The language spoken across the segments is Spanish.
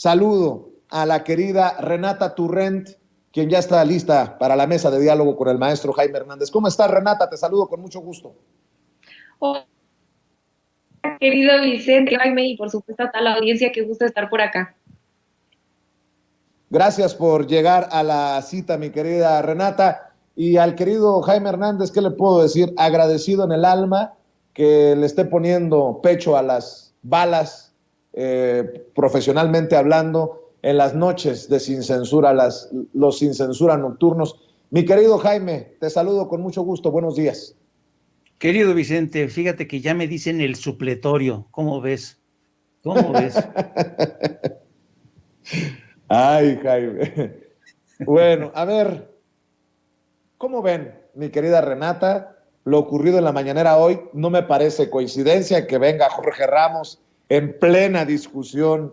saludo a la querida Renata Turrent, quien ya está lista para la mesa de diálogo con el maestro Jaime Hernández. ¿Cómo estás, Renata? Te saludo con mucho gusto. Hola, querido Vicente, Jaime, y por supuesto a toda la audiencia, que gusta estar por acá. Gracias por llegar a la cita, mi querida Renata. Y al querido Jaime Hernández, ¿qué le puedo decir? Agradecido en el alma que le esté poniendo pecho a las balas, profesionalmente hablando, en las noches de Sin Censura, los Sin Censura nocturnos. Mi querido Jaime, te saludo con mucho gusto. Buenos días. Querido Vicente, fíjate que ya me dicen el supletorio. ¿Cómo ves? ¿Cómo ves? Ay, Jaime. Bueno, a ver, ¿cómo ven, mi querida Renata? Lo ocurrido en la mañanera hoy, no me parece coincidencia que venga Jorge Ramos en plena discusión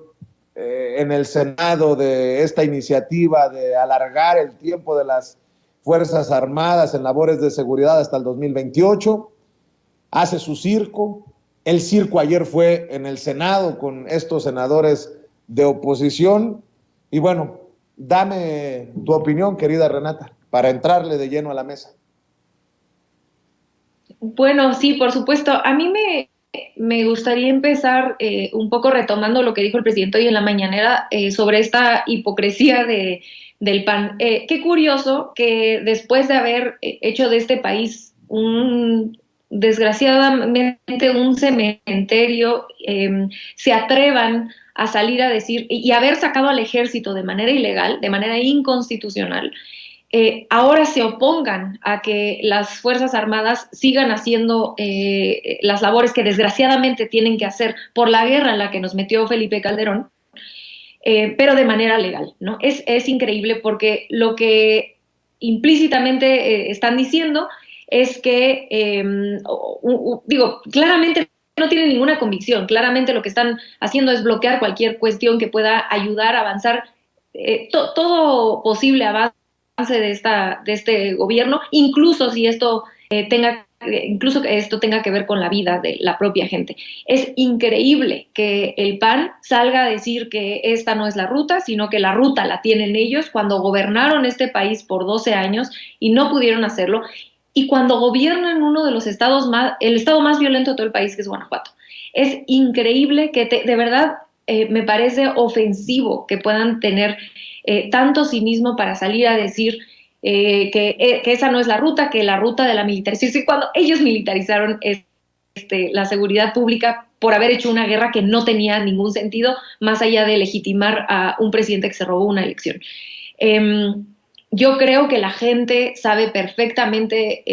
en el Senado de esta iniciativa de alargar el tiempo de las Fuerzas Armadas en labores de seguridad hasta el 2028. Hace su circo. El circo ayer fue en el Senado con estos senadores de oposición. Y bueno, dame tu opinión, querida Renata, para entrarle de lleno a la mesa. Bueno, sí, por supuesto. A mí me gustaría empezar un poco retomando lo que dijo el presidente hoy en la mañanera sobre esta hipocresía del PAN. Qué curioso que después de haber hecho de este país desgraciadamente un cementerio, se atrevan a salir a decir y haber sacado al ejército de manera ilegal, de manera inconstitucional. Ahora se opongan a que las Fuerzas Armadas sigan haciendo las labores que desgraciadamente tienen que hacer por la guerra en la que nos metió Felipe Calderón, pero de manera legal, ¿no? Es increíble porque lo que implícitamente están diciendo es que, digo, claramente no tienen ninguna convicción, claramente lo que están haciendo es bloquear cualquier cuestión que pueda ayudar a avanzar todo posible avance de este gobierno, incluso si esto incluso que esto tenga que ver con la vida de la propia gente. Es increíble que el PAN salga a decir que esta no es la ruta, sino que la ruta la tienen ellos cuando gobernaron este país por 12 años y no pudieron hacerlo, y cuando gobiernan uno de los estados el estado más violento de todo el país, que es Guanajuato. Es increíble que de verdad me parece ofensivo que puedan tener tanto cinismo para salir a decir que esa no es la ruta, que la ruta de la militarización, cuando ellos militarizaron la seguridad pública por haber hecho una guerra que no tenía ningún sentido, más allá de legitimar a un presidente que se robó una elección. Yo creo que la gente sabe perfectamente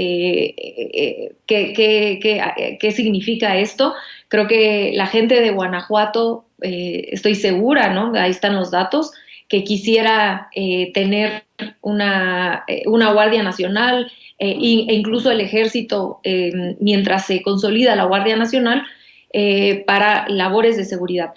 qué significa esto. Creo que la gente de Guanajuato, estoy segura, ¿no? Ahí están los datos, que quisiera tener una Guardia Nacional e incluso el Ejército mientras se consolida la Guardia Nacional para labores de seguridad.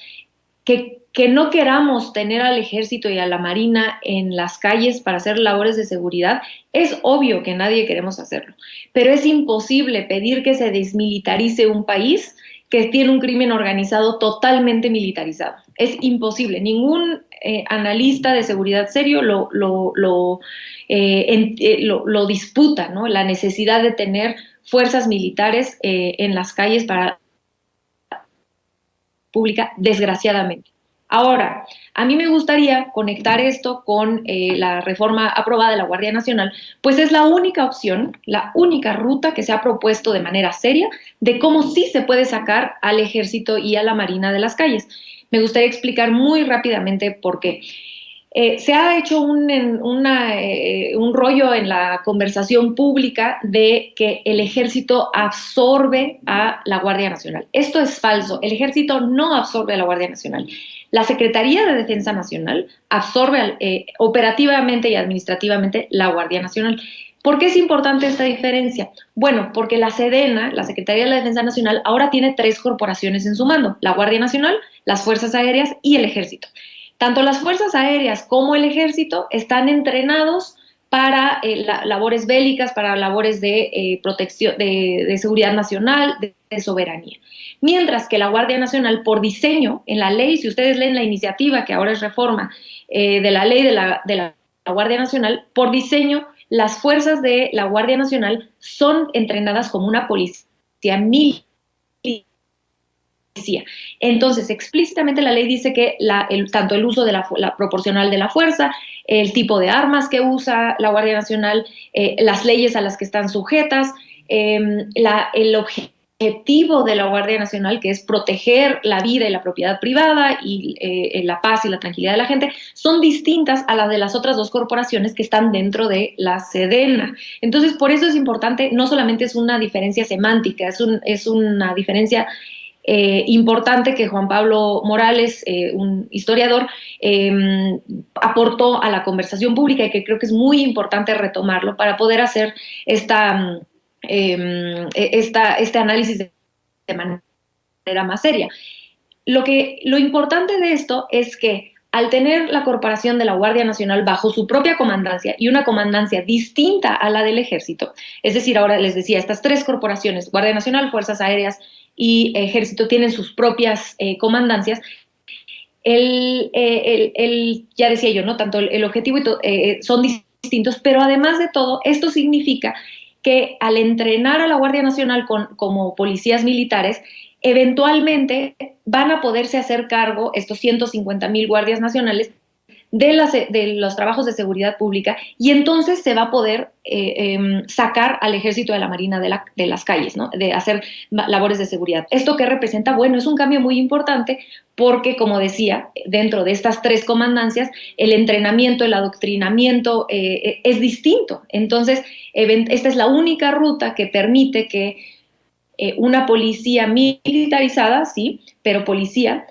Que no queramos tener al Ejército y a la Marina en las calles para hacer labores de seguridad, es obvio que nadie queremos hacerlo, pero es imposible pedir que se desmilitarice un país que tiene un crimen organizado totalmente militarizado. Es imposible. Ningún analista de seguridad serio lo disputa, ¿no? La necesidad de tener fuerzas militares en las calles para la pública, desgraciadamente. Ahora, a mí me gustaría conectar esto con la reforma aprobada de la Guardia Nacional, pues es la única opción, la única ruta que se ha propuesto de manera seria de cómo sí se puede sacar al Ejército y a la Marina de las calles. Me gustaría explicar muy rápidamente por qué. Se ha hecho un rollo en la conversación pública de que el Ejército absorbe a la Guardia Nacional. Esto es falso. El Ejército no absorbe a la Guardia Nacional. La Secretaría de Defensa Nacional absorbe operativamente y administrativamente la Guardia Nacional. ¿Por qué es importante esta diferencia? Bueno, porque la Sedena, la Secretaría de la Defensa Nacional, ahora tiene 3 corporaciones en su mando: la Guardia Nacional, las Fuerzas Aéreas y el Ejército. Tanto las Fuerzas Aéreas como el Ejército están entrenados para labores bélicas, para labores de protección, de seguridad nacional, de soberanía. Mientras que la Guardia Nacional, por diseño, en la ley, si ustedes leen la iniciativa, que ahora es reforma de la ley de la Guardia Nacional, por diseño, las fuerzas de la Guardia Nacional son entrenadas como una policía militar. Entonces, explícitamente la ley dice que tanto el uso de la proporcional de la fuerza, el tipo de armas que usa la Guardia Nacional, las leyes a las que están sujetas, el objetivo de la Guardia Nacional, que es proteger la vida y la propiedad privada y la paz y la tranquilidad de la gente, son distintas a las de las otras dos corporaciones que están dentro de la Sedena. Entonces, por eso es importante, no solamente es una diferencia semántica, es una diferencia importante que Juan Pablo Morales, un historiador, aportó a la conversación pública y que creo que es muy importante retomarlo para poder hacer este análisis de manera más seria. Lo importante de esto es que al tener la corporación de la Guardia Nacional bajo su propia comandancia y una comandancia distinta a la del Ejército, es decir, ahora les decía, estas tres corporaciones, Guardia Nacional, Fuerzas Aéreas y Ejército, tienen sus propias comandancias, ya decía yo, ¿no? Tanto el objetivo son distintos, pero además de todo, esto significa que al entrenar a la Guardia Nacional como policías militares, eventualmente van a poderse hacer cargo estos 150,000 guardias nacionales de los trabajos de seguridad pública, y entonces se va a poder sacar al Ejército de la Marina de las calles, ¿no? De hacer labores de seguridad. ¿Esto qué representa? Bueno, es un cambio muy importante porque, como decía, dentro de estas tres comandancias, el entrenamiento, el adoctrinamiento es distinto. Entonces, esta es la única ruta que permite que una policía militarizada, sí, pero policía,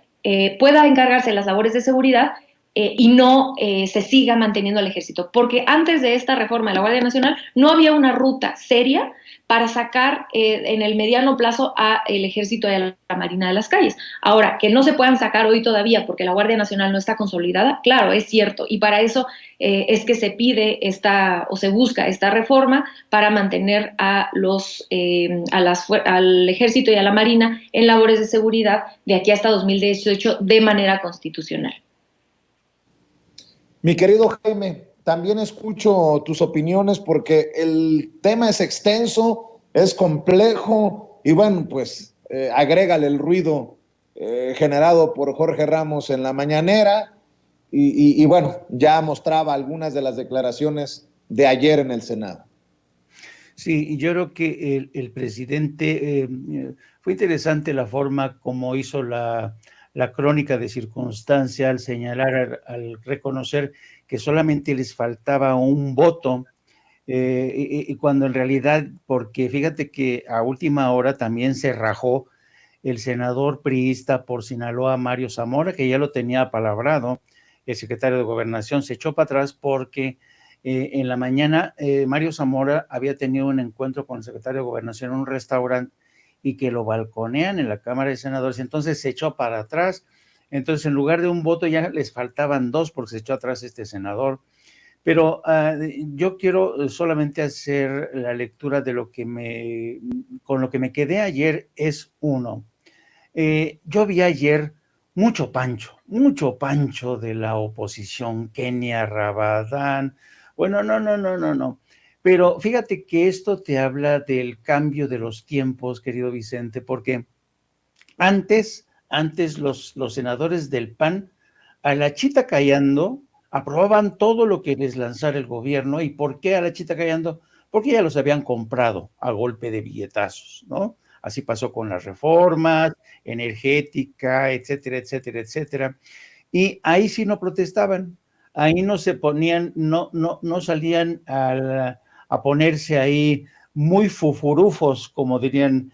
pueda encargarse de las labores de seguridad y no se siga manteniendo el Ejército. Porque antes de esta reforma de la Guardia Nacional no había una ruta seria para sacar en el mediano plazo al Ejército y a la Marina de las calles. Ahora, que no se puedan sacar hoy todavía porque la Guardia Nacional no está consolidada, claro, es cierto, y para eso es que se pide se busca esta reforma para mantener al Ejército y a la Marina en labores de seguridad de aquí hasta 2018 de manera constitucional. Mi querido Jaime, también escucho tus opiniones porque el tema es extenso, es complejo y bueno, pues agrégale el ruido generado por Jorge Ramos en la mañanera y bueno, ya mostraba algunas de las declaraciones de ayer en el Senado. Sí, yo creo que el presidente, fue interesante la forma como hizo la crónica de circunstancia al señalar, al reconocer que solamente les faltaba un voto, y cuando en realidad, porque fíjate que a última hora también se rajó el senador priista por Sinaloa, Mario Zamora, que ya lo tenía apalabrado, el secretario de Gobernación se echó para atrás porque en la mañana Mario Zamora había tenido un encuentro con el secretario de Gobernación en un restaurante y que lo balconean en la Cámara de Senadores, entonces se echó para atrás, entonces en lugar de un voto ya les faltaban dos porque se echó atrás este senador, pero yo quiero solamente hacer la lectura de con lo que me quedé ayer es uno. Yo vi ayer mucho pancho de la oposición, Kenia Rabadán, bueno, no. Pero fíjate que esto te habla del cambio de los tiempos, querido Vicente, porque antes los senadores del PAN, a la chita callando, aprobaban todo lo que les lanzara el gobierno. ¿Y por qué a la chita callando? Porque ya los habían comprado a golpe de billetazos, ¿no? Así pasó con las reformas, energética, etcétera, etcétera, etcétera. Y ahí sí no protestaban, ahí no se ponían, no salían a ponerse ahí muy fufurufos, como dirían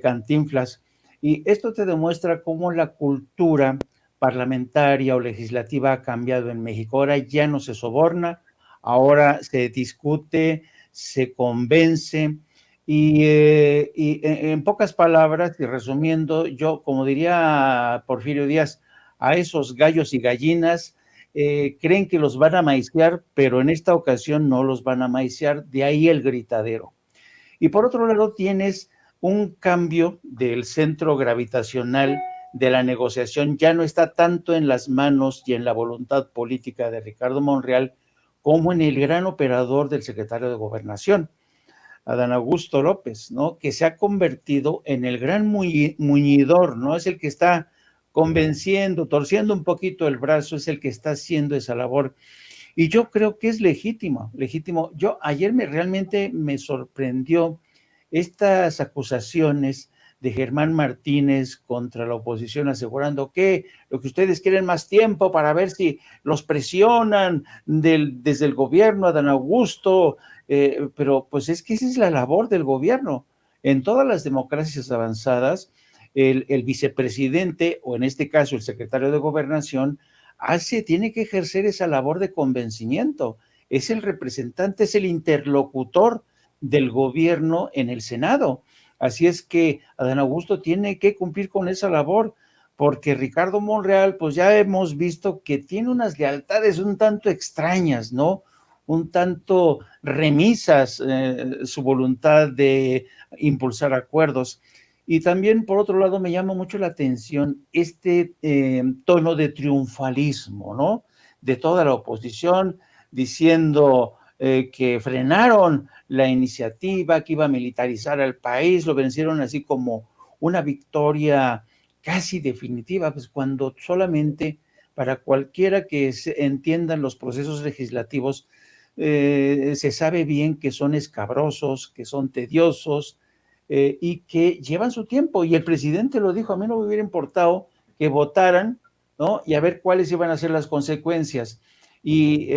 Cantinflas. Y esto te demuestra cómo la cultura parlamentaria o legislativa ha cambiado en México. Ahora ya no se soborna, ahora se discute, se convence. Y en pocas palabras, y resumiendo, yo, como diría Porfirio Díaz, a esos gallos y gallinas creen que los van a maiciar, pero en esta ocasión no los van a maiciar, de ahí el gritadero. Y por otro lado tienes un cambio del centro gravitacional de la negociación, ya no está tanto en las manos y en la voluntad política de Ricardo Monreal como en el gran operador del secretario de Gobernación, Adán Augusto López, ¿no? Que se ha convertido en el gran muñidor, ¿no? Es el que está convenciendo, torciendo un poquito el brazo, es el que está haciendo esa labor. Y yo creo que es legítimo. Yo ayer realmente me sorprendió estas acusaciones de Germán Martínez contra la oposición, asegurando que lo que ustedes quieren más tiempo para ver si los presionan desde el gobierno, Adán Augusto, pero pues es que esa es la labor del gobierno. En todas las democracias avanzadas, el vicepresidente, o en este caso el secretario de Gobernación, tiene que ejercer esa labor de convencimiento. Es el representante, es el interlocutor del gobierno en el Senado. Así es que Adán Augusto tiene que cumplir con esa labor, porque Ricardo Monreal, pues ya hemos visto que tiene unas lealtades un tanto extrañas, ¿no? Un tanto remisas su voluntad de impulsar acuerdos. Y también, por otro lado, me llama mucho la atención este tono de triunfalismo, ¿no? De toda la oposición, diciendo que frenaron la iniciativa, que iba a militarizar al país, lo vencieron así como una victoria casi definitiva, pues cuando solamente para cualquiera que entiendan los procesos legislativos, se sabe bien que son escabrosos, que son tediosos, y que llevan su tiempo, y el presidente lo dijo, a mí no me hubiera importado que votaran, ¿no? Y a ver cuáles iban a ser las consecuencias. Y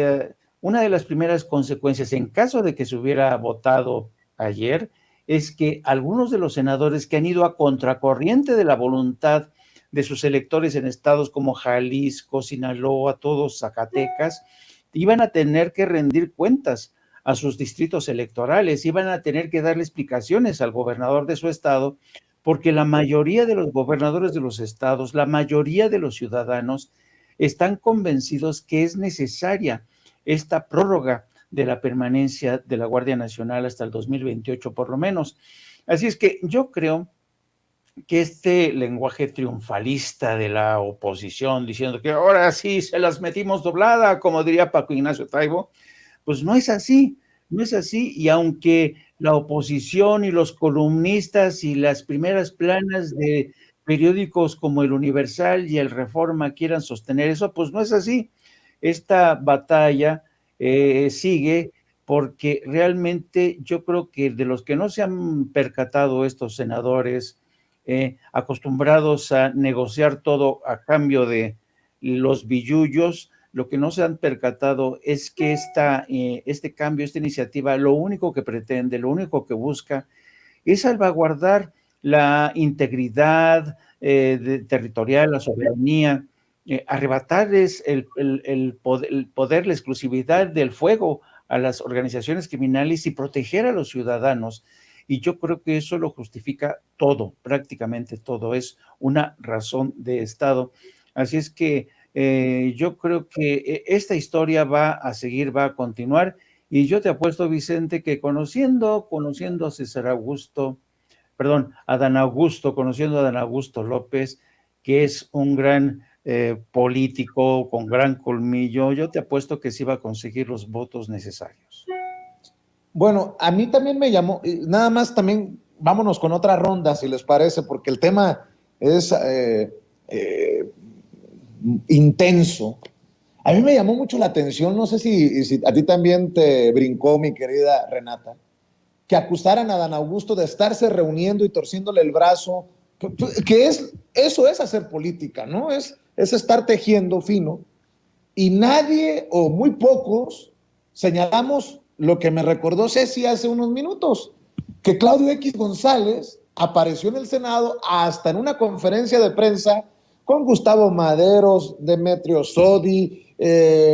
una de las primeras consecuencias, en caso de que se hubiera votado ayer, es que algunos de los senadores que han ido a contracorriente de la voluntad de sus electores en estados como Jalisco, Sinaloa, todos Zacatecas, iban a tener que rendir cuentas a sus distritos electorales, iban a tener que darle explicaciones al gobernador de su estado, porque la mayoría de los gobernadores de los estados, la mayoría de los ciudadanos están convencidos que es necesaria esta prórroga de la permanencia de la Guardia Nacional hasta el 2028 por lo menos. Así es que yo creo que este lenguaje triunfalista de la oposición, diciendo que ahora sí se las metimos doblada, como diría Paco Ignacio Taibo, pues no es así, y aunque la oposición y los columnistas y las primeras planas de periódicos como El Universal y El Reforma quieran sostener eso, pues no es así. Esta batalla sigue, porque realmente yo creo que de los que no se han percatado estos senadores, acostumbrados a negociar todo a cambio de los billullos, lo que no se han percatado es que este cambio, esta iniciativa, lo único que pretende, lo único que busca es salvaguardar la integridad territorial, la soberanía, arrebatarles el poder, la exclusividad del fuego a las organizaciones criminales y proteger a los ciudadanos. Y yo creo que eso lo justifica todo, prácticamente todo, es una razón de Estado. Así es que yo creo que esta historia va a seguir, va a continuar, y yo te apuesto, Vicente, que conociendo a César Augusto, perdón, Adán Augusto, conociendo a Adán Augusto López, que es un gran político con gran colmillo, yo te apuesto que sí va a conseguir los votos necesarios. Bueno, a mí también me llamó, nada más también, vámonos con otra ronda, si les parece, porque el tema es intenso. A mí me llamó mucho la atención, no sé si a ti también te brincó, mi querida Renata, que acusaran a Adán Augusto de estarse reuniendo y torciéndole el brazo, que eso es hacer política, ¿no? Es estar tejiendo fino, y nadie o muy pocos señalamos lo que me recordó Ceci hace unos minutos, que Claudio X González apareció en el Senado hasta en una conferencia de prensa con Gustavo Maderos, Demetrio Sodi,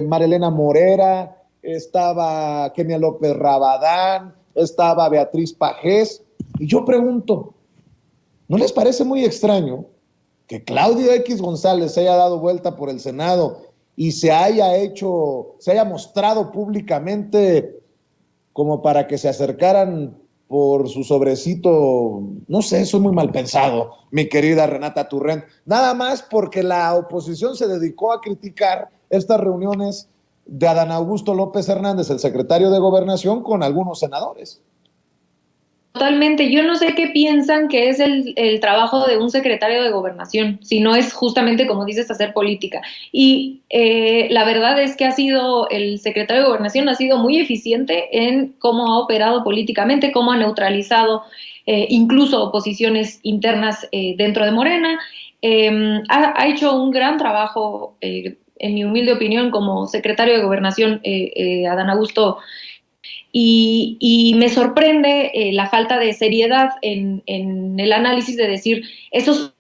Marilena Morera, estaba Kenia López Rabadán, estaba Beatriz Pajés, y yo pregunto, ¿no les parece muy extraño que Claudio X González se haya dado vuelta por el Senado y se haya mostrado públicamente como para que se acercaran por su sobrecito, no sé, soy muy mal pensado, mi querida Renata Turrent, nada más porque la oposición se dedicó a criticar estas reuniones de Adán Augusto López Hernández, el secretario de Gobernación, con algunos senadores. Totalmente. Yo no sé qué piensan que es el trabajo de un secretario de gobernación, si no es justamente, como dices, hacer política. Y la verdad es que el secretario de gobernación ha sido muy eficiente en cómo ha operado políticamente, cómo ha neutralizado incluso oposiciones internas dentro de Morena. Ha hecho un gran trabajo, en mi humilde opinión, como secretario de gobernación, Adán Augusto, y me sorprende la falta de seriedad en el análisis de decir, eso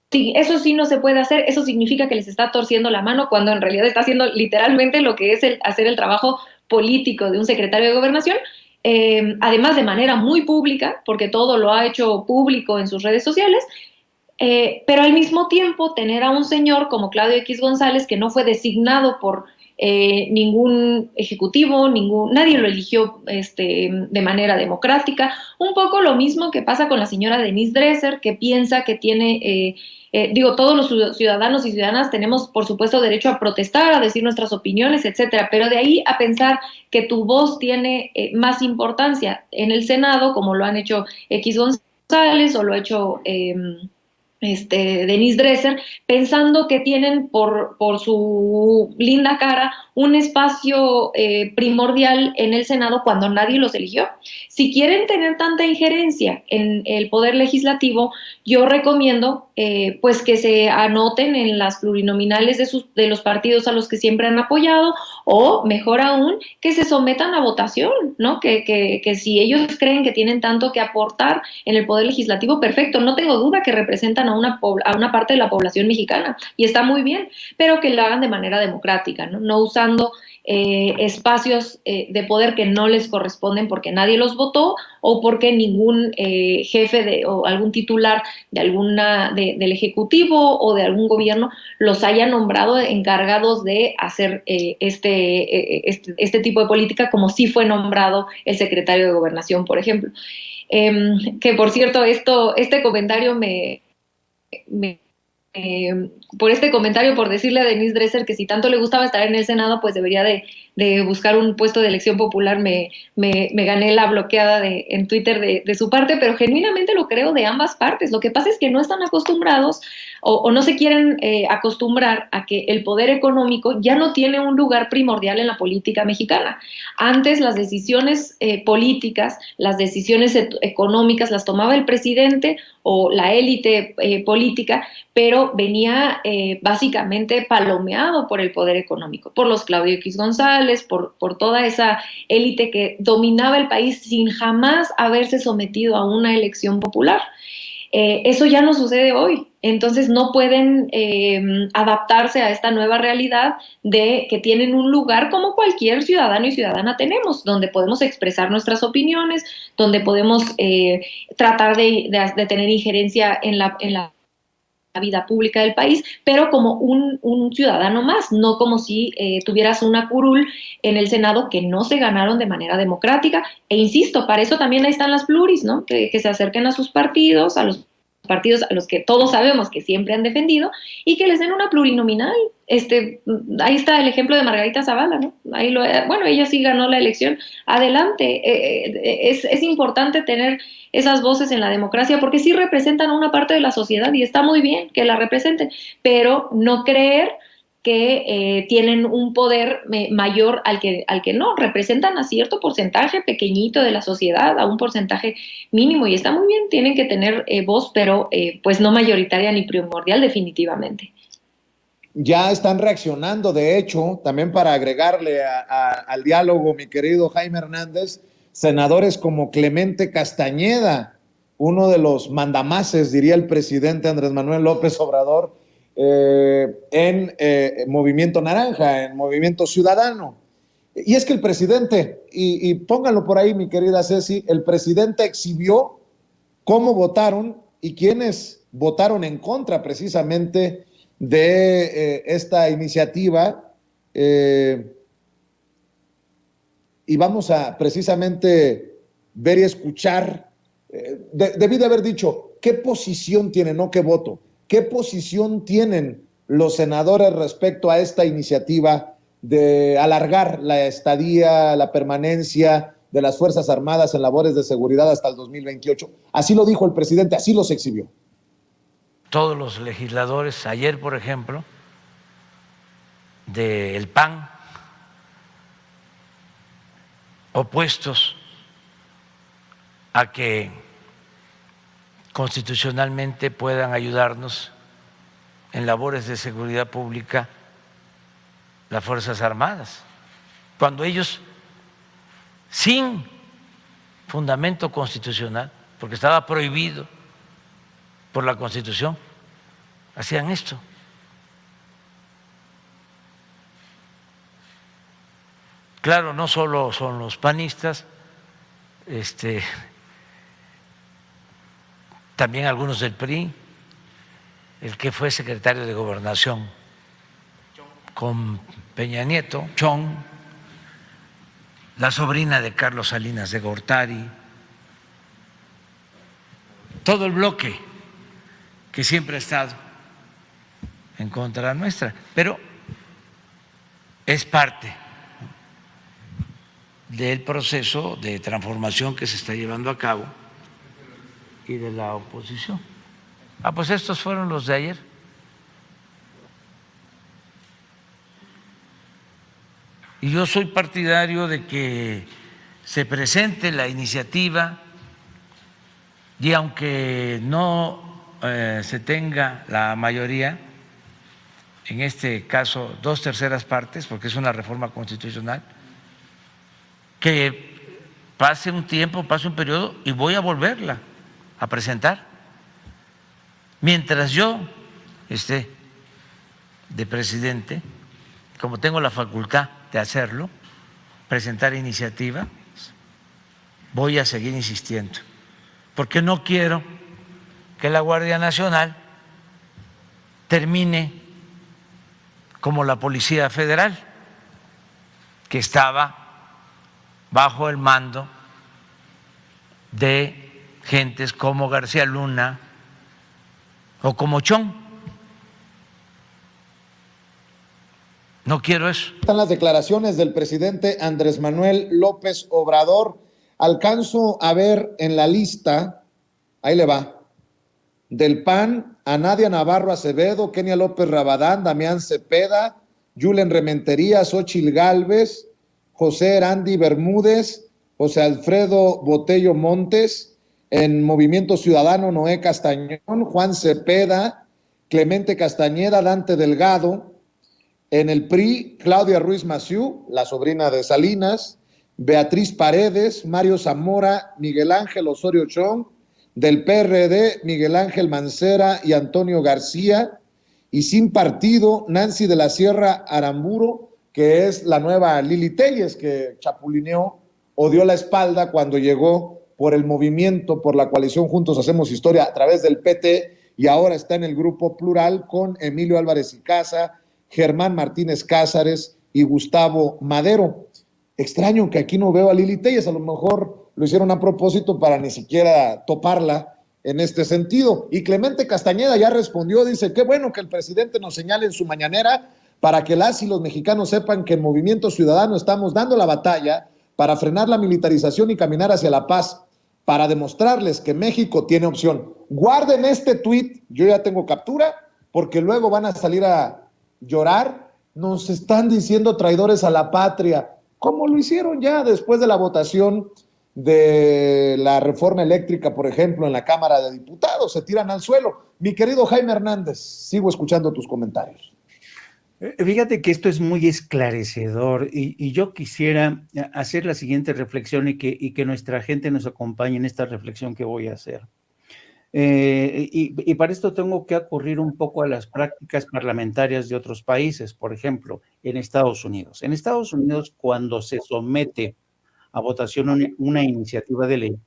sí no se puede hacer, eso significa que les está torciendo la mano, cuando en realidad está haciendo literalmente lo que es hacer el trabajo político de un secretario de gobernación, además de manera muy pública, porque todo lo ha hecho público en sus redes sociales, pero al mismo tiempo tener a un señor como Claudio X González, que no fue designado por ningún ejecutivo, nadie lo eligió de manera democrática. Un poco lo mismo que pasa con la señora Denise Dresser, que piensa que tiene, todos los ciudadanos y ciudadanas tenemos, por supuesto, derecho a protestar, a decir nuestras opiniones, etcétera, pero de ahí a pensar que tu voz tiene más importancia en el Senado, como lo han hecho X González o lo ha hecho Denise Dresser, pensando que tienen por su linda cara un espacio primordial en el Senado cuando nadie los eligió. Si quieren tener tanta injerencia en el poder legislativo, yo recomiendo pues que se anoten en las plurinominales de los partidos a los que siempre han apoyado, o mejor aún, que se sometan a votación, ¿no? Que si ellos creen que tienen tanto que aportar en el poder legislativo, perfecto, no tengo duda que representan a una parte de la población mexicana, y está muy bien, pero que lo hagan de manera democrática, no usando espacios de poder que no les corresponden porque nadie los votó, o porque ningún jefe o algún titular del Ejecutivo o de algún gobierno los haya nombrado encargados de hacer este tipo de política, como sí fue nombrado el secretario de Gobernación, por ejemplo. Que por cierto, este comentario por este comentario, por decirle a Denise Dresser que si tanto le gustaba estar en el Senado, pues debería de buscar un puesto de elección popular, me gané la bloqueada en Twitter de su parte, pero genuinamente lo creo de ambas partes. Lo que pasa es que no están acostumbrados o no se quieren acostumbrar a que el poder económico ya no tiene un lugar primordial en la política mexicana. Antes las decisiones políticas, las decisiones económicas las tomaba el presidente o la élite política, pero venía básicamente palomeado por el poder económico, por los Claudio X González, por toda esa élite que dominaba el país sin jamás haberse sometido a una elección popular. Eso ya no sucede hoy, entonces no pueden adaptarse a esta nueva realidad de que tienen un lugar como cualquier ciudadano y ciudadana tenemos, donde podemos expresar nuestras opiniones, donde podemos tratar de tener injerencia en la vida pública del país, pero como un ciudadano más, no como si tuvieras una curul en el Senado que no se ganaron de manera democrática. E insisto, para eso también ahí están las pluris, ¿no? Que se acerquen a sus partidos, a los partidos a los que todos sabemos que siempre han defendido, y que les den una plurinominal. Ahí está el ejemplo de Margarita Zavala, ¿no? Bueno, ella sí ganó la elección. Adelante. Es importante tener esas voces en la democracia porque sí representan a una parte de la sociedad y está muy bien que la representen, pero no creer que tienen un poder mayor al que no, representan a cierto porcentaje pequeñito de la sociedad, a un porcentaje mínimo, y está muy bien, tienen que tener voz, pero pues no mayoritaria ni primordial definitivamente. Ya están reaccionando, de hecho, también para agregarle al diálogo, mi querido Jaime Hernández, senadores como Clemente Castañeda, uno de los mandamases, diría el presidente Andrés Manuel López Obrador, en Movimiento Naranja, en Movimiento Ciudadano. Y es que el presidente, y pónganlo por ahí, mi querida Ceci, el presidente exhibió cómo votaron y quiénes votaron en contra precisamente de esta iniciativa y vamos a precisamente ver y escuchar. Debí de haber dicho, ¿qué posición tienen, no qué voto? ¿Qué posición tienen los senadores respecto a esta iniciativa de alargar la estadía, la permanencia de las Fuerzas Armadas en labores de seguridad hasta el 2028? Así lo dijo el presidente, así los exhibió. Todos los legisladores, ayer por ejemplo, del PAN, opuestos a que constitucionalmente puedan ayudarnos en labores de seguridad pública las Fuerzas Armadas, cuando ellos, sin fundamento constitucional, porque estaba prohibido por la Constitución, hacían esto. Claro, no solo son los panistas, también algunos del PRI, el que fue secretario de Gobernación con Peña Nieto, Chong, la sobrina de Carlos Salinas de Gortari, todo el bloque que siempre ha estado en contra nuestra, pero es parte del proceso de transformación que se está llevando a cabo y de la oposición. Pues estos fueron los de ayer. Y yo soy partidario de que se presente la iniciativa y aunque no se tenga la mayoría, en este caso 2/3 partes, porque es una reforma constitucional, que pase un tiempo, pase un periodo y voy a volverla a presentar. Mientras yo esté de presidente, como tengo la facultad de hacerlo, presentar iniciativa, voy a seguir insistiendo, porque no quiero que la Guardia Nacional termine como la Policía Federal, que estaba bajo el mando de gentes como García Luna o como Chong. No quiero eso. Están las declaraciones del presidente Andrés Manuel López Obrador. Alcanzo a ver en la lista, ahí le va, del PAN a Nadia Navarro Acevedo, Kenia López Rabadán, Damián Cepeda, Yulen Rementería, Xóchitl Gálvez, José Erandi Bermúdez, José Alfredo Botello Montes, en Movimiento Ciudadano Noé Castañón, Juan Cepeda, Clemente Castañeda, Dante Delgado, en el PRI, Claudia Ruiz Massieu, la sobrina de Salinas, Beatriz Paredes, Mario Zamora, Miguel Ángel Osorio Chong, del PRD, Miguel Ángel Mancera y Antonio García, y sin partido, Nancy de la Sierra Aramburo, que es la nueva Lili Telles, que chapulineó o dio la espalda cuando llegó por el movimiento, por la coalición Juntos Hacemos Historia a través del PT, y ahora está en el Grupo Plural con Emilio Álvarez y Casa, Germán Martínez Cázares y Gustavo Madero. Extraño que aquí no veo a Lili Telles, a lo mejor lo hicieron a propósito para ni siquiera toparla en este sentido. Y Clemente Castañeda ya respondió, dice, qué bueno que el presidente nos señale en su mañanera para que las y los mexicanos sepan que en Movimiento Ciudadano estamos dando la batalla para frenar la militarización y caminar hacia la paz, para demostrarles que México tiene opción. Guarden este tuit, yo ya tengo captura, porque luego van a salir a llorar. Nos están diciendo traidores a la patria, como lo hicieron ya después de la votación de la reforma eléctrica, por ejemplo, en la Cámara de Diputados, se tiran al suelo. Mi querido Jaime Hernández, sigo escuchando tus comentarios. Fíjate que esto es muy esclarecedor y yo quisiera hacer la siguiente reflexión y que nuestra gente nos acompañe en esta reflexión que voy a hacer. Y para esto tengo que acudir un poco a las prácticas parlamentarias de otros países, por ejemplo, en Estados Unidos. En Estados Unidos, cuando se somete a votación una iniciativa de ley,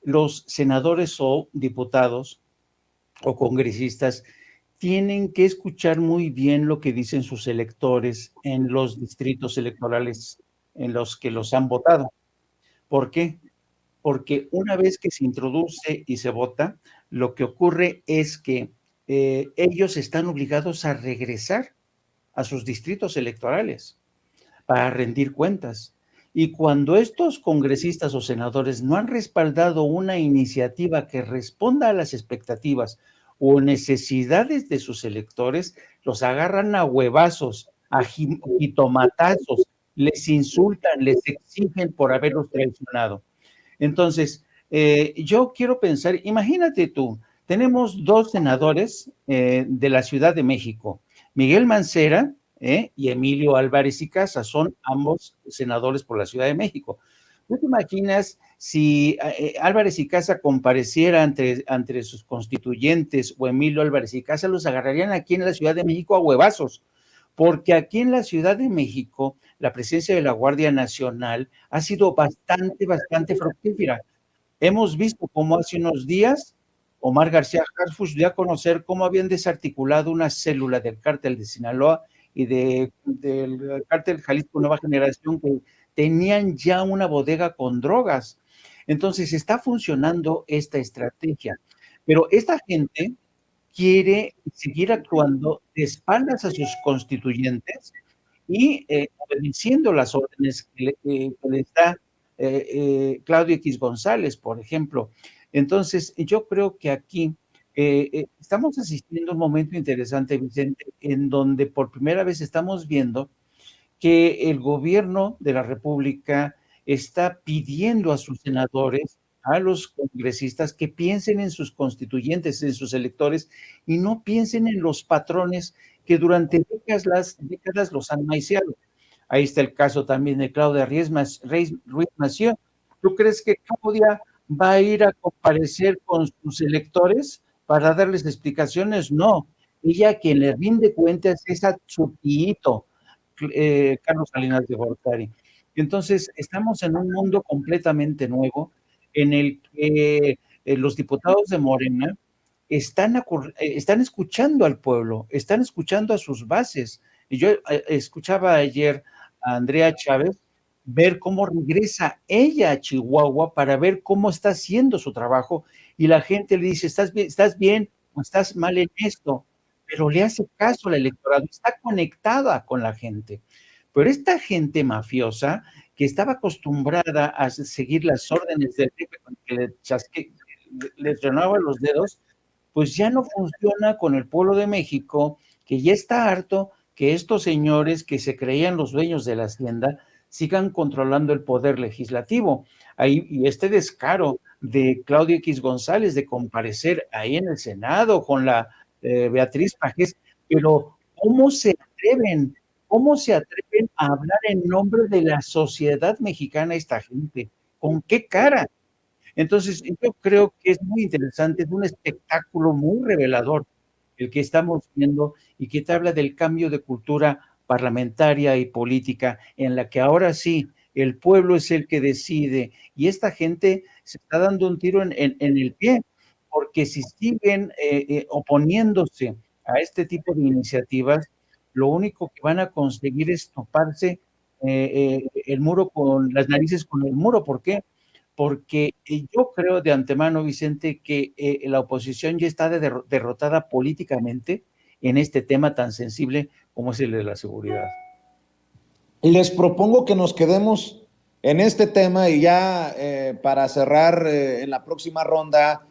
los senadores o diputados o congresistas tienen que escuchar muy bien lo que dicen sus electores en los distritos electorales en los que los han votado. ¿Por qué? Porque una vez que se introduce y se vota, lo que ocurre es que ellos están obligados a regresar a sus distritos electorales para rendir cuentas. Y cuando estos congresistas o senadores no han respaldado una iniciativa que responda a las expectativas o necesidades de sus electores, los agarran a huevazos, a jitomatazos, les insultan, les exigen por haberlos traicionado. Entonces, yo quiero pensar, imagínate tú, tenemos dos senadores de la Ciudad de México, Miguel Mancera y Emilio Álvarez y Casa, son ambos senadores por la Ciudad de México. ¿Tú te imaginas si Álvarez y Casa compareciera ante sus constituyentes o Emilio Álvarez y Casa, los agarrarían aquí en la Ciudad de México a huevazos? Porque aquí en la Ciudad de México la presencia de la Guardia Nacional ha sido bastante fructífera. Hemos visto cómo hace unos días Omar García Harfuch dio a conocer cómo habían desarticulado una célula del cártel de Sinaloa y del cártel Jalisco Nueva Generación que tenían ya una bodega con drogas. Entonces está funcionando esta estrategia. Pero esta gente quiere seguir actuando de espaldas a sus constituyentes y obedeciendo las órdenes que les da Claudio X González, por ejemplo. Entonces, yo creo que aquí estamos asistiendo a un momento interesante, Vicente, en donde por primera vez estamos viendo que el gobierno de la República está pidiendo a sus senadores, a los congresistas, que piensen en sus constituyentes, en sus electores, y no piensen en los patrones que durante décadas los han maiciado. Ahí está el caso también de Claudia Ruiz Massieu. ¿Tú crees que Claudia va a ir a comparecer con sus electores para darles explicaciones? No. Ella quien le rinde cuentas es a su tíito, Carlos Salinas de Gortari. Entonces, estamos en un mundo completamente nuevo en el que los diputados de Morena están escuchando al pueblo, están escuchando a sus bases. Y yo escuchaba ayer a Andrea Chávez ver cómo regresa ella a Chihuahua para ver cómo está haciendo su trabajo y la gente le dice, ¿estás bien o estás mal en esto? Pero le hace caso al electorado, está conectada con la gente. Pero esta gente mafiosa que estaba acostumbrada a seguir las órdenes del jefe con que le tronaba los dedos, pues ya no funciona con el pueblo de México, que ya está harto que estos señores que se creían los dueños de la hacienda sigan controlando el poder legislativo. Ahí, y este descaro de Claudio X González de comparecer ahí en el Senado con la Beatriz Pajés, pero ¿cómo se atreven? ¿Cómo se atreven a hablar en nombre de la sociedad mexicana esta gente? ¿Con qué cara? Entonces, yo creo que es muy interesante, es un espectáculo muy revelador el que estamos viendo y que te habla del cambio de cultura parlamentaria y política en la que ahora sí el pueblo es el que decide y esta gente se está dando un tiro en el pie, porque si siguen oponiéndose a este tipo de iniciativas, lo único que van a conseguir es toparse el muro con las narices con el muro. ¿Por qué? Porque yo creo de antemano, Vicente, que la oposición ya está derrotada políticamente en este tema tan sensible como es el de la seguridad. Les propongo que nos quedemos en este tema y ya para cerrar en la próxima ronda,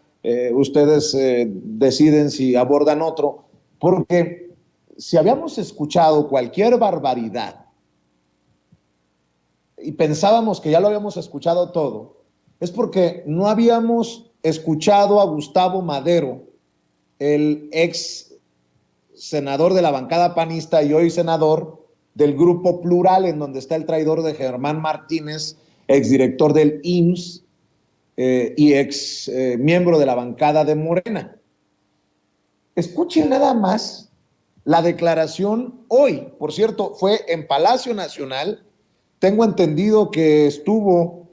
ustedes deciden si abordan otro, porque si habíamos escuchado cualquier barbaridad y pensábamos que ya lo habíamos escuchado todo, es porque no habíamos escuchado a Gustavo Madero, el ex senador de la bancada panista y hoy senador del Grupo Plural, en donde está el traidor de Germán Martínez, exdirector del IMSS y ex miembro de la bancada de Morena. Escuchen nada más la declaración hoy, por cierto, fue en Palacio Nacional. Tengo entendido que estuvo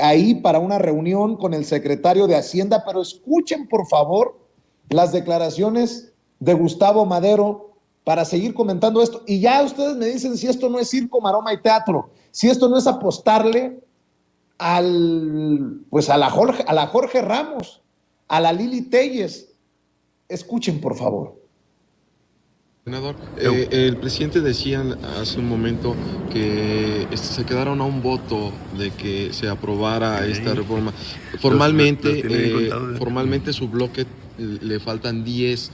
ahí para una reunión con el secretario de Hacienda, pero escuchen por favor las declaraciones de Gustavo Madero para seguir comentando esto. Y ya ustedes me dicen si esto no es circo, maroma y teatro, si esto no es apostarle a la Jorge Ramos, a la Lili Telles. Escuchen, por favor. Senador, el presidente decía hace un momento que se quedaron a un voto de que se aprobara esta reforma. Formalmente su bloque le faltan 10.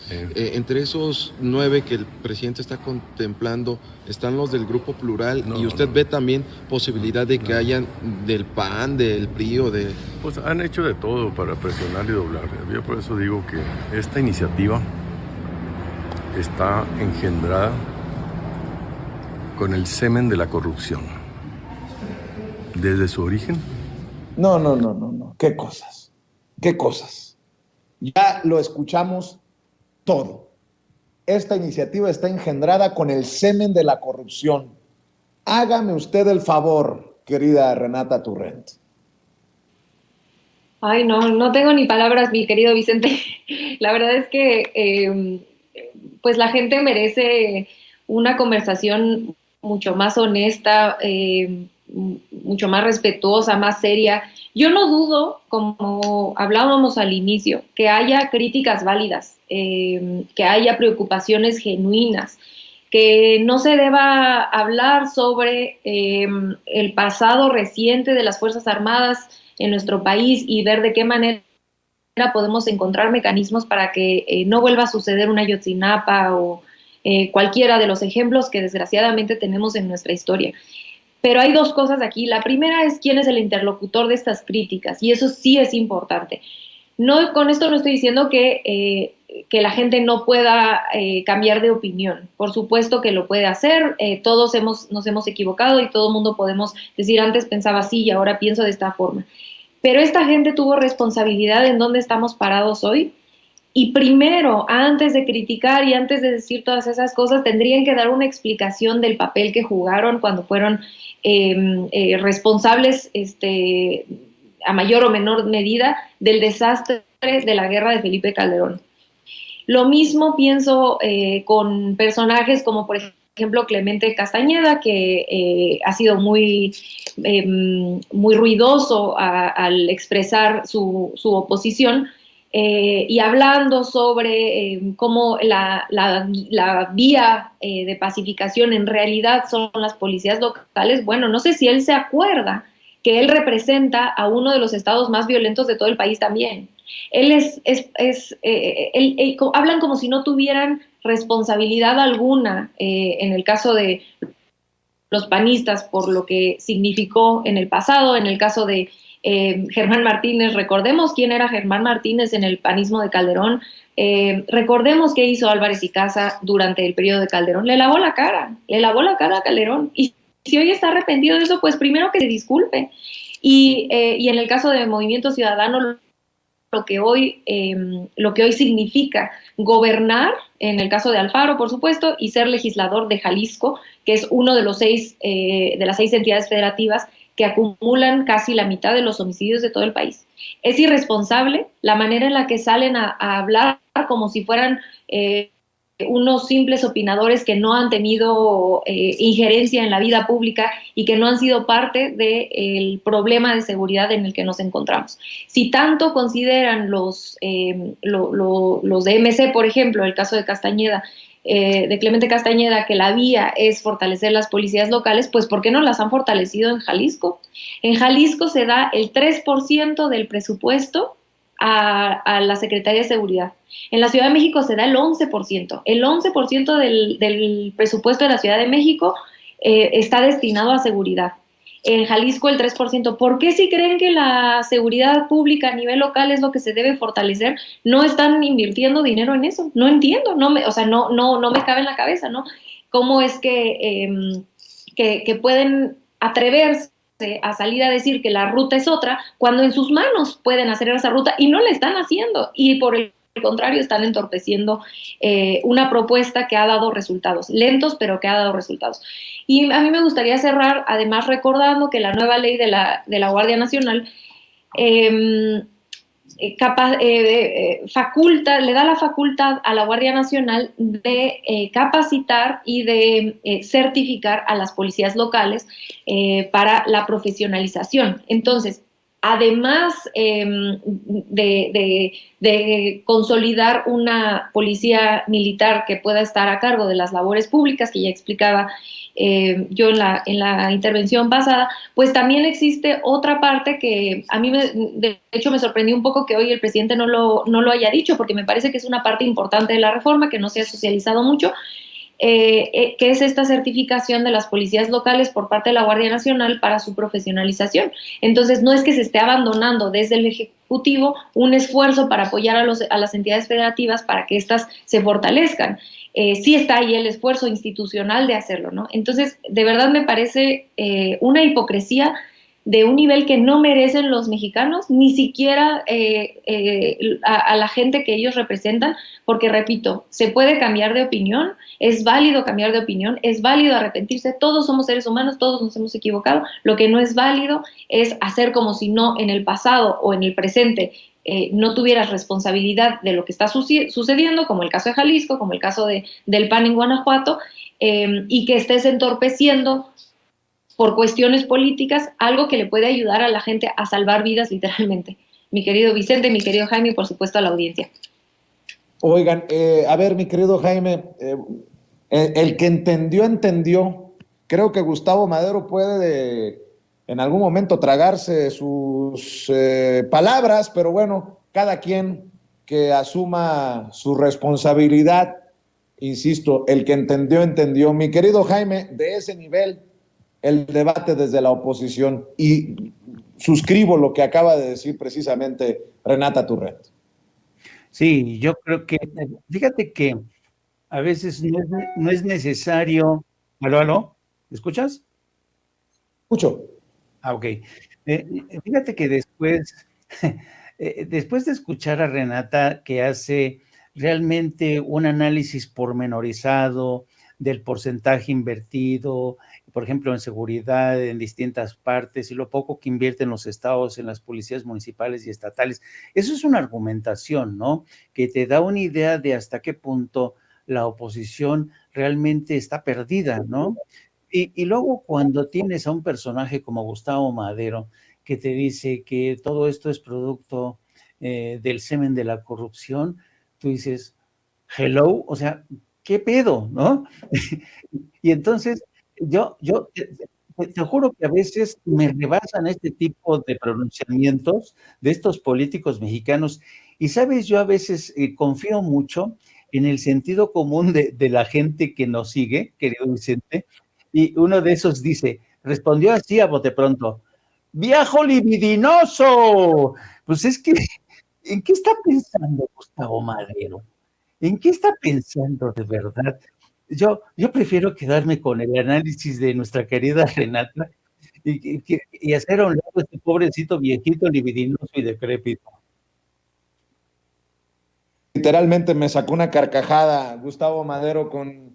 Entre esos 9 que el presidente está contemplando, están los del Grupo Plural, y usted ve también posibilidad de que hayan del PAN, del PRI o de... Pues han hecho de todo para presionar y doblar. Yo por eso digo que esta iniciativa está engendrada con el semen de la corrupción. Desde su origen. No. ¿Qué cosas? Ya lo escuchamos todo. Esta iniciativa está engendrada con el semen de la corrupción. Hágame usted el favor, querida Renata Turrent. Ay, no tengo ni palabras, mi querido Vicente. La verdad es que pues la gente merece una conversación mucho más honesta, mucho más respetuosa, más seria. Yo no dudo, como hablábamos al inicio, que haya críticas válidas, que haya preocupaciones genuinas, que no se deba hablar sobre el pasado reciente de las Fuerzas Armadas en nuestro país y ver de qué manera podemos encontrar mecanismos para que no vuelva a suceder una Ayotzinapa o cualquiera de los ejemplos que desgraciadamente tenemos en nuestra historia. Pero hay dos cosas aquí. La primera es quién es el interlocutor de estas críticas, y eso sí es importante. Con esto no estoy diciendo que la gente no pueda cambiar de opinión. Por supuesto que lo puede hacer. Todos nos hemos equivocado y todo el mundo podemos decir, antes pensaba así y ahora pienso de esta forma. Pero esta gente tuvo responsabilidad en dónde estamos parados hoy. Y primero, antes de criticar y antes de decir todas esas cosas, tendrían que dar una explicación del papel que jugaron cuando fueron responsables a mayor o menor medida del desastre de la guerra de Felipe Calderón. Lo mismo pienso con personajes como, por ejemplo, Clemente Castañeda, que ha sido muy ruidoso al expresar su oposición, y hablando sobre cómo la vía de pacificación en realidad son las policías locales. Bueno, no sé si él se acuerda que él representa a uno de los estados más violentos de todo el país también. Hablan como si no tuvieran responsabilidad alguna en el caso de los panistas por lo que significó en el pasado. En el caso de Germán Martínez, recordemos quién era Germán Martínez en el panismo de Calderón, recordemos qué hizo Álvarez y Casa durante el periodo de Calderón. Le lavó la cara a Calderón, y si hoy está arrepentido de eso, pues primero que se disculpe. Y en el caso de Movimiento Ciudadano, lo que hoy significa gobernar, en el caso de Alfaro, por supuesto, y ser legislador de Jalisco, que es uno de las 6 entidades federativas que acumulan casi la mitad de los homicidios de todo el país. Es irresponsable la manera en la que salen a hablar como si fueran unos simples opinadores que no han tenido injerencia en la vida pública y que no han sido parte del problema de seguridad en el que nos encontramos. Si tanto consideran los de MC, por ejemplo, el caso de Castañeda, de Clemente Castañeda, que la vía es fortalecer las policías locales, pues ¿por qué no las han fortalecido en Jalisco? En Jalisco se da el 3% del presupuesto a la Secretaría de Seguridad. En la Ciudad de México se da el 11%. El 11% del presupuesto de la Ciudad de México está destinado a seguridad. En Jalisco el 3%. ¿Por qué, si creen que la seguridad pública a nivel local es lo que se debe fortalecer, no están invirtiendo dinero en eso? No entiendo, no me cabe en la cabeza, ¿no? ¿Cómo es que pueden atreverse a salir a decir que la ruta es otra cuando en sus manos pueden hacer esa ruta y no la están haciendo? Y por el contrario, están entorpeciendo una propuesta que ha dado resultados, lentos, pero que ha dado resultados. Y a mí me gustaría cerrar, además, recordando que la nueva ley de la Guardia Nacional le da la facultad a la Guardia Nacional de capacitar y de certificar a las policías locales para la profesionalización. Entonces, además de consolidar una policía militar que pueda estar a cargo de las labores públicas, que ya explicaba yo en la intervención pasada, pues también existe otra parte que a mí de hecho me sorprendió un poco que hoy el presidente no lo haya dicho, porque me parece que es una parte importante de la reforma que no se ha socializado mucho, que es esta certificación de las policías locales por parte de la Guardia Nacional para su profesionalización. Entonces, no es que se esté abandonando desde el Ejecutivo un esfuerzo para apoyar a las entidades federativas para que éstas se fortalezcan. Sí está ahí el esfuerzo institucional de hacerlo, ¿no? Entonces, de verdad me parece una hipocresía de un nivel que no merecen los mexicanos, ni siquiera a la gente que ellos representan, porque repito, se puede cambiar de opinión, es válido cambiar de opinión, es válido arrepentirse, todos somos seres humanos, todos nos hemos equivocado, lo que no es válido es hacer como si no en el pasado o en el presente no tuvieras responsabilidad de lo que está sucediendo, como el caso de Jalisco, como el caso del PAN en Guanajuato, y que estés entorpeciendo por cuestiones políticas, algo que le puede ayudar a la gente a salvar vidas literalmente. Mi querido Vicente, mi querido Jaime y por supuesto a la audiencia. Oigan, a ver, mi querido Jaime, el que entendió. Creo que Gustavo Madero puede en algún momento tragarse sus palabras, pero bueno, cada quien que asuma su responsabilidad. Insisto, el que entendió. Mi querido Jaime, de ese nivel, el debate desde la oposición, y suscribo lo que acaba de decir precisamente Renata Turret. Sí, yo creo que, fíjate que a veces no es necesario. ¿Aló? ¿Me escuchas? Escucho. Ok. Fíjate que después de escuchar a Renata, que hace realmente un análisis pormenorizado del porcentaje invertido, por ejemplo, en seguridad en distintas partes y lo poco que invierten los estados en las policías municipales y estatales. Eso es una argumentación, ¿no? Que te da una idea de hasta qué punto la oposición realmente está perdida, ¿no? Y luego cuando tienes a un personaje como Gustavo Madero, que te dice que todo esto es producto del semen de la corrupción, tú dices, hello, o sea, ¿qué pedo, no? Y entonces, yo te juro que a veces me rebasan este tipo de pronunciamientos de estos políticos mexicanos. Y sabes, yo a veces confío mucho en el sentido común de la gente que nos sigue, querido Vicente, y uno de esos dice, respondió así a bote pronto, ¡viejo libidinoso! Pues es que, ¿en qué está pensando Gustavo Madero? ¿En qué está pensando de verdad? Yo prefiero quedarme con el análisis de nuestra querida Renata y hacer a un lado este pobrecito viejito libidinoso y decrépito. Literalmente me sacó una carcajada Gustavo Madero con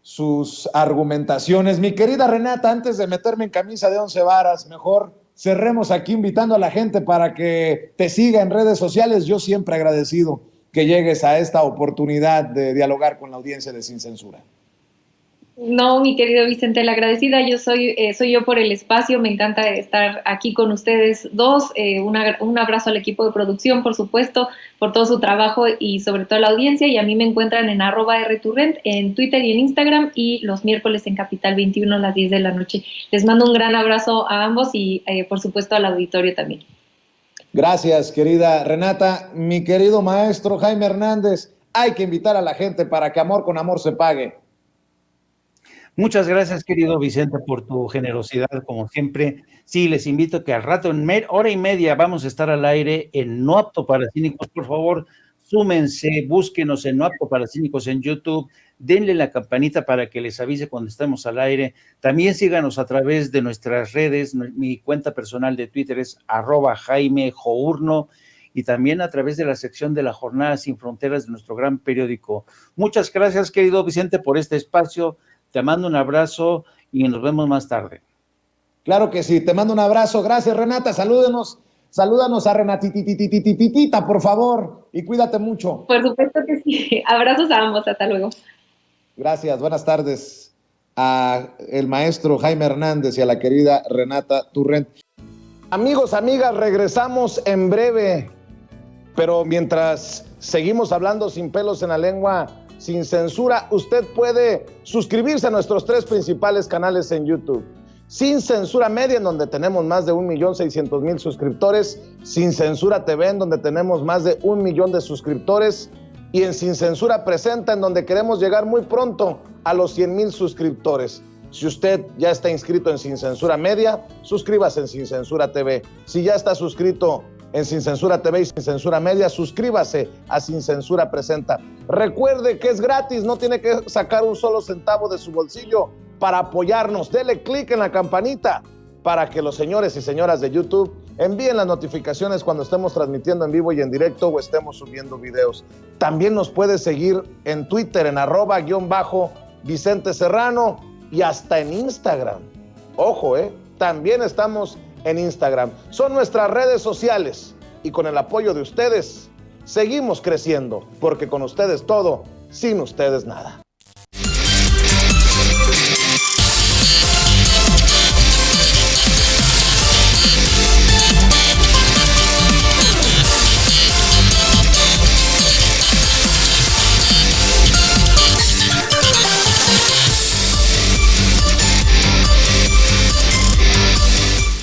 sus argumentaciones. Mi querida Renata, antes de meterme en camisa de 11 varas, mejor cerremos aquí invitando a la gente para que te siga en redes sociales. Yo siempre agradecido que llegues a esta oportunidad de dialogar con la audiencia de Sin Censura. No, mi querido Vicente, la agradecida soy yo por el espacio, me encanta estar aquí con ustedes dos, un abrazo al equipo de producción, por supuesto, por todo su trabajo y sobre todo a la audiencia, y a mí me encuentran en @rturrent, en Twitter y en Instagram, y los miércoles en Capital 21 a las 10 de la noche. Les mando un gran abrazo a ambos y por supuesto al auditorio también. Gracias, querida Renata. Mi querido maestro Jaime Hernández, hay que invitar a la gente para que amor con amor se pague. Muchas gracias, querido Vicente, por tu generosidad, como siempre. Sí, les invito a que al rato, en hora y media, vamos a estar al aire en No Apto para Cínicos. Por favor, súmense, búsquenos en No Apto para Cínicos en YouTube, denle la campanita para que les avise cuando estemos al aire. También síganos a través de nuestras redes. Mi cuenta personal de Twitter es @JaimeJourno, y también a través de la sección de la Jornada Sin Fronteras de nuestro gran periódico. Muchas gracias, querido Vicente, por este espacio. Te mando un abrazo y nos vemos más tarde. Claro que sí, te mando un abrazo. Gracias, Renata. Salúdenos Salúdanos a Renatititititita, por favor, y cuídate mucho. Por supuesto que sí. Abrazos a ambos, hasta luego. Gracias, buenas tardes a el maestro Jaime Hernández y a la querida Renata Turrent. Amigos, amigas, regresamos en breve, pero mientras seguimos hablando sin pelos en la lengua, sin censura, usted puede suscribirse a nuestros 3 principales canales en YouTube. Sin Censura Media, en donde tenemos más de 1,600,000 suscriptores, Sin Censura TV, en donde tenemos más de 1 millón de suscriptores, y en Sin Censura Presenta, en donde queremos llegar muy pronto a los 100,000 suscriptores. Si usted ya está inscrito en Sin Censura Media, suscríbase en Sin Censura TV. Si ya está suscrito en Sin Censura TV y Sin Censura Media, suscríbase a Sin Censura Presenta. Recuerde que es gratis, no tiene que sacar un solo centavo de su bolsillo para apoyarnos. Dele clic en la campanita para que los señores y señoras de YouTube envíen las notificaciones cuando estemos transmitiendo en vivo y en directo o estemos subiendo videos. También nos puede seguir en Twitter en @Vicente Serrano y hasta en Instagram. Ojo, también estamos en Instagram. Son nuestras redes sociales y con el apoyo de ustedes seguimos creciendo, porque con ustedes todo, sin ustedes nada.